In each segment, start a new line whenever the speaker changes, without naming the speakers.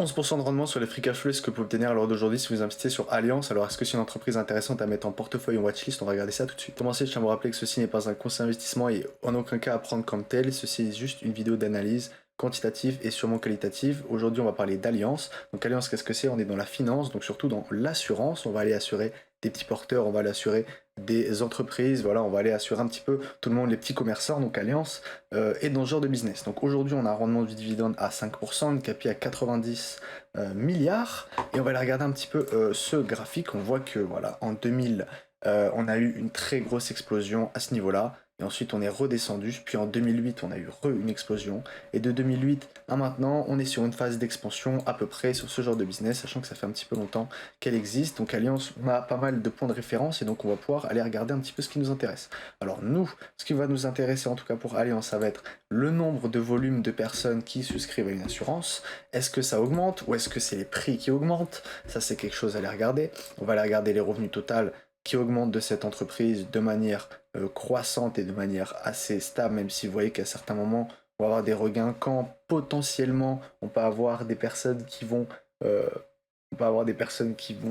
11% de rendement sur les free cash flow, ce que vous pouvez obtenir à l'heure d'aujourd'hui si vous investissez sur Alliance. Alors, est-ce que c'est une entreprise intéressante à mettre en portefeuille ou watchlist? On va regarder ça tout de suite. Pour commencer, je tiens à vous rappeler que ceci n'est pas un conseil d'investissement et en aucun cas à prendre comme tel. Ceci est juste une vidéo d'analyse quantitative et sûrement qualitative. Aujourd'hui, on va parler d'Alliance. Donc, Alliance, qu'est-ce que c'est? On est dans la finance, donc surtout dans l'assurance. On va aller assurer des petits porteurs, on va aller assurer des entreprises, voilà, on va aller assurer un petit peu tout le monde, les petits commerçants, donc Alliance, est dans ce genre de business. Donc aujourd'hui, on a un rendement du dividende à 5%, une capi à 90 milliards, et on va aller regarder un petit peu ce graphique. On voit que voilà, en 2000, on a eu une très grosse explosion à ce niveau-là, et ensuite on est redescendu, puis en 2008 on a eu une explosion, et de 2008 à maintenant on est sur une phase d'expansion à peu près sur ce genre de business, sachant que ça fait un petit peu longtemps qu'elle existe. Donc Alliance, on a pas mal de points de référence, et donc on va pouvoir aller regarder un petit peu ce qui nous intéresse. Alors nous, ce qui va nous intéresser en tout cas pour Alliance, ça va être le nombre de volumes de personnes qui souscrivent à une assurance. Est-ce que ça augmente ou est-ce que c'est les prix qui augmentent? Ça, c'est quelque chose à aller regarder. On va aller regarder les revenus totaux qui augmentent de cette entreprise de manière croissante et de manière assez stable, même si vous voyez qu'à certains moments, on va avoir des regains quand potentiellement on peut avoir des personnes qui vont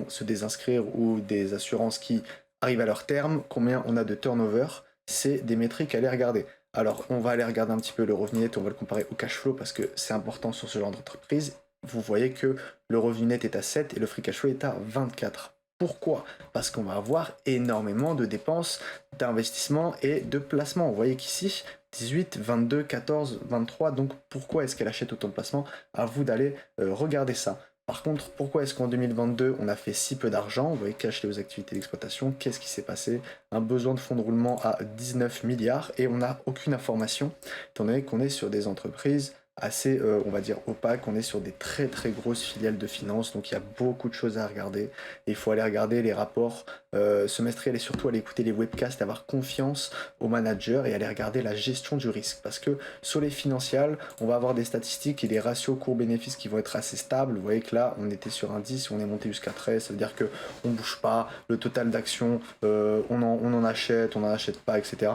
se désinscrire ou des assurances qui arrivent à leur terme. Combien on a de turnover? C'est des métriques à aller regarder. Alors, on va aller regarder un petit peu le revenu net, on va le comparer au cash flow parce que c'est important sur ce genre d'entreprise. Vous voyez que le revenu net est à 7 et le free cash flow est à 24. Pourquoi? Parce qu'on va avoir énormément de dépenses d'investissement et de placement. Vous voyez qu'ici, 18, 22, 14, 23. Donc pourquoi est-ce qu'elle achète autant de placements? À vous d'aller regarder ça. Par contre, pourquoi est-ce qu'en 2022, on a fait si peu d'argent? Vous voyez, cash lié aux activités d'exploitation, qu'est-ce qui s'est passé? Un besoin de fonds de roulement à 19 milliards et on n'a aucune information, étant donné qu'on est sur des entreprises assez, on va dire, opaques, on est sur des très très grosses filiales de finance, donc il y a beaucoup de choses à regarder. Et il faut aller regarder les rapports semestriels et surtout aller écouter les webcasts, avoir confiance aux managers et aller regarder la gestion du risque. Parce que sur les financiales, on va avoir des statistiques et des ratios cours-bénéfices qui vont être assez stables. Vous voyez que là, on était sur un 10, on est monté jusqu'à 13, ça veut dire qu'on ne bouge pas, le total d'actions, on en achète, on n'en achète pas, etc.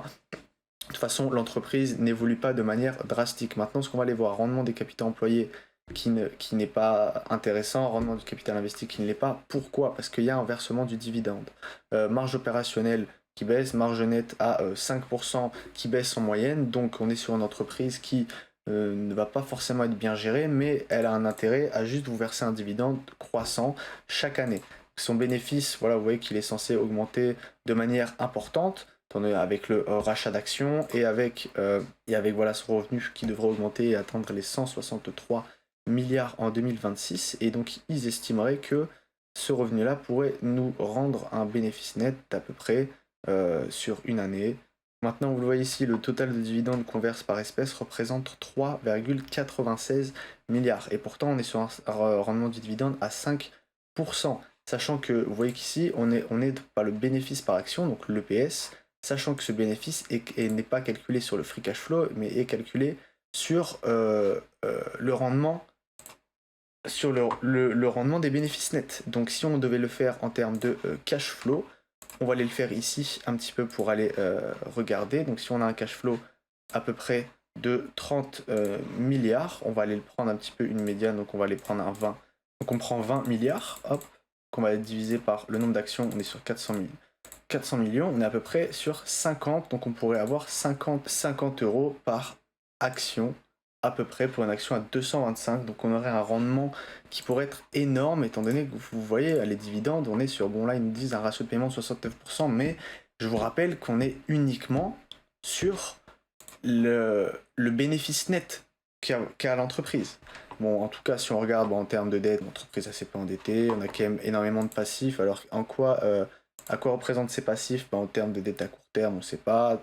De toute façon, l'entreprise n'évolue pas de manière drastique. Maintenant, ce qu'on va aller voir, rendement des capitaux employés qui n'est pas intéressant, rendement du capital investi qui ne l'est pas. Pourquoi? Parce qu'il y a un versement du dividende. Marge opérationnelle qui baisse, marge nette à 5% qui baisse en moyenne. Donc on est sur une entreprise qui ne va pas forcément être bien gérée, mais elle a un intérêt à juste vous verser un dividende croissant chaque année. Son bénéfice, voilà, vous voyez qu'il est censé augmenter de manière importante avec le rachat d'actions et avec voilà, son revenu qui devrait augmenter et atteindre les 163 milliards en 2026. Et donc ils estimeraient que ce revenu-là pourrait nous rendre un bénéfice net d'à peu près sur une année. Maintenant, vous le voyez ici, le total de dividendes qu'on verse par espèce représente 3,96 milliards. Et pourtant, on est sur un rendement du dividende à 5%. Sachant que vous voyez qu'ici, on est par le bénéfice par action, donc l'EPS, sachant que ce bénéfice n'est pas calculé sur le free cash flow, mais est calculé sur le rendement le rendement des bénéfices nets. Donc si on devait le faire en termes de cash flow, on va aller le faire ici un petit peu pour aller regarder. Donc si on a un cash flow à peu près de 30 milliards, on va aller le prendre un petit peu une médiane, donc on va aller prendre un 20. Donc on prend 20 milliards, hop, qu'on va diviser par le nombre d'actions, on est sur 400 millions, on est à peu près sur 50, donc on pourrait avoir 50 euros par action, à peu près pour une action à 225, donc on aurait un rendement qui pourrait être énorme, étant donné que vous voyez, les dividendes, on est sur, bon là ils nous disent un ratio de paiement de 69%, mais je vous rappelle qu'on est uniquement sur le bénéfice net qu'a l'entreprise. Bon, en tout cas, si on regarde en termes de dette, l'entreprise est assez peu endettée, on a quand même énormément de passifs, alors à quoi représentent ces passifs? En termes de dette à court terme, on ne sait pas.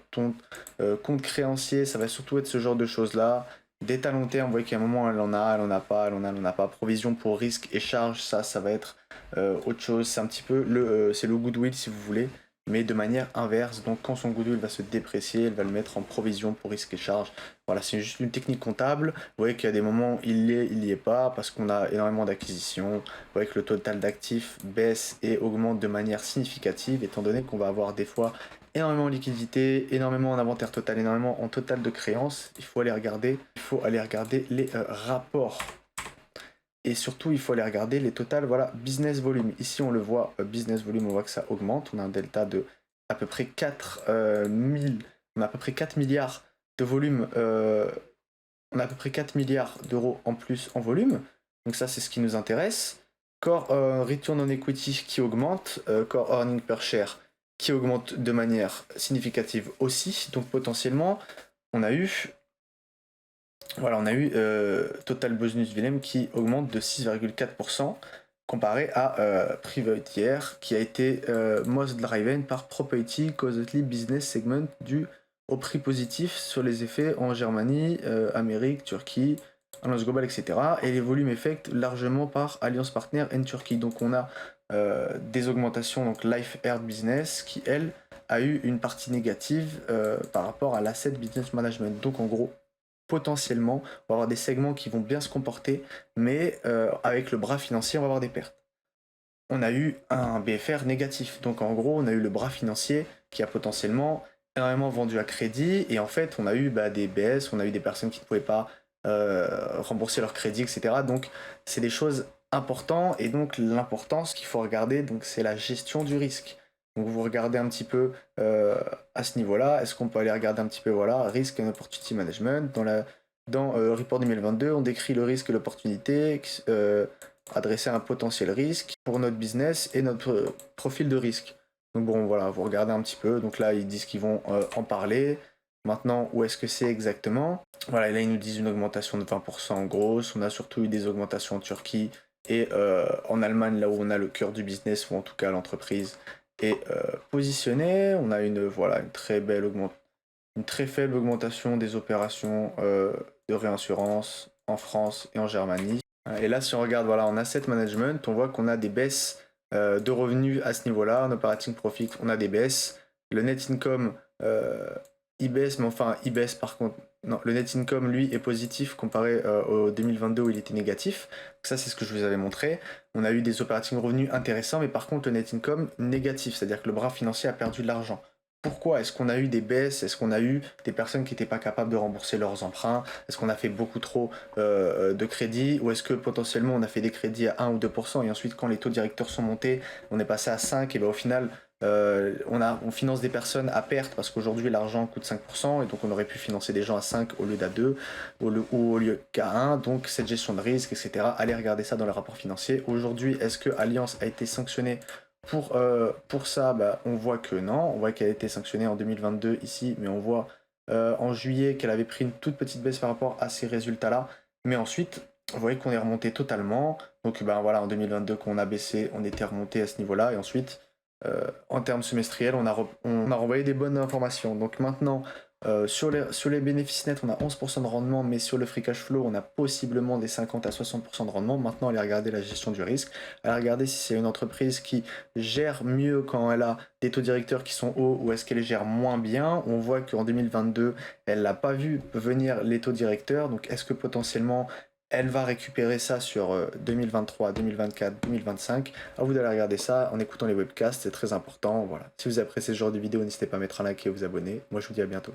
Compte créancier, ça va surtout être ce genre de choses-là. Dette à long terme, vous voyez qu'à un moment, elle en a, elle en a pas, elle en a pas. Provision pour risque et charge, ça va être autre chose. C'est un petit peu c'est le goodwill, si vous voulez, mais de manière inverse. Donc quand son goodwill va se déprécier, elle va le mettre en provision pour risque et charge. Voilà, c'est juste une technique comptable. Vous voyez qu'il y a des moments, il y est pas, parce qu'on a énormément d'acquisitions. Vous voyez que le total d'actifs baisse et augmente de manière significative, étant donné qu'on va avoir des fois énormément de liquidité, énormément en inventaire total, énormément en total de créances. Il faut aller regarder les rapports Et surtout, il faut aller regarder les totales, voilà, business volume. Ici, on le voit, business volume, on voit que ça augmente. On a un delta de à peu près 4000, on a à peu près 4 milliards de volume, on a à peu près 4 milliards d'euros en plus en volume. Donc ça, c'est ce qui nous intéresse. Core return on equity qui augmente, core earning per share qui augmente de manière significative aussi. Donc potentiellement, on a eu voilà, on a eu Total Business Volume qui augmente de 6,4% comparé à Private Year qui a été most driven par Property Causally Business Segment dû au prix positif sur les effets en Germanie, Amérique, Turquie, Alliance Global, etc. Et les volumes effect largement par Alliance Partner en Turquie. Donc on a des augmentations, donc Life Air Business qui, elle, a eu une partie négative par rapport à l'Asset Business Management. Donc en gros, potentiellement, on va avoir des segments qui vont bien se comporter, mais avec le bras financier, on va avoir des pertes. On a eu un BFR négatif, donc en gros, on a eu le bras financier qui a potentiellement énormément vendu à crédit, et en fait, on a eu des BS, on a eu des personnes qui ne pouvaient pas rembourser leur crédit, etc. Donc, c'est des choses importantes, et donc l'importance qu'il faut regarder, donc c'est la gestion du risque. Donc vous regardez un petit peu à ce niveau-là, est-ce qu'on peut aller regarder un petit peu, voilà, Risk and Opportunity Management. Dans Report 2022, on décrit le risque et l'opportunité adressé à un potentiel risque pour notre business et notre profil de risque. Donc bon, voilà, vous regardez un petit peu. Donc là, ils disent qu'ils vont en parler. Maintenant, où est-ce que c'est exactement? Voilà, et là, ils nous disent une augmentation de 20% en grosse. On a surtout eu des augmentations en Turquie et en Allemagne, là où on a le cœur du business, ou en tout cas l'entreprise est positionnée. On a voilà, une très faible augmentation des opérations de réassurance en France et en Germanie. Et là, si on regarde voilà, en asset management, on voit qu'on a des baisses de revenus à ce niveau-là. En operating profit, on a des baisses. Le net income, il baisse, mais enfin, il baisse par contre. Non, le net income, lui, est positif comparé au 2022 où il était négatif. Donc ça, c'est ce que je vous avais montré. On a eu des operating revenus intéressants, mais par contre, le net income négatif, c'est-à-dire que le bras financier a perdu de l'argent. Pourquoi est-ce qu'on a eu des baisses? Est-ce qu'on a eu des personnes qui n'étaient pas capables de rembourser leurs emprunts? Est-ce qu'on a fait beaucoup trop de crédits? Ou est-ce que potentiellement on a fait des crédits à 1 ou 2% et ensuite quand les taux directeurs sont montés, on est passé à 5 et bien au final on finance des personnes à perte parce qu'aujourd'hui l'argent coûte 5% et donc on aurait pu financer des gens à 5 au lieu d'à 2 ou au lieu qu'à 1. Donc cette gestion de risque, etc. Allez regarder ça dans le rapport financier. Aujourd'hui, est-ce que Alliance a été sanctionnée pour ça? On voit que non, on voit qu'elle a été sanctionnée en 2022 ici, mais on voit en juillet qu'elle avait pris une toute petite baisse par rapport à ces résultats-là. Mais ensuite, vous voyez qu'on est remonté totalement. Donc voilà, en 2022, quand on a baissé, on était remonté à ce niveau-là. Et ensuite, en termes semestriels, on a renvoyé des bonnes informations. Donc maintenant, sur les bénéfices nets, on a 11% de rendement, mais sur le free cash flow, on a possiblement des 50 à 60% de rendement. Maintenant, allez regarder la gestion du risque. Allez regarder si c'est une entreprise qui gère mieux quand elle a des taux directeurs qui sont hauts ou est-ce qu'elle gère moins bien. On voit qu'en 2022, elle n'a pas vu venir les taux directeurs. Donc, est-ce que potentiellement, elle va récupérer ça sur 2023, 2024, 2025. À vous d'aller regarder ça en écoutant les webcasts, c'est très important. Voilà. Si vous appréciez ce genre de vidéo, n'hésitez pas à mettre un like et à vous abonner. Moi, je vous dis à bientôt.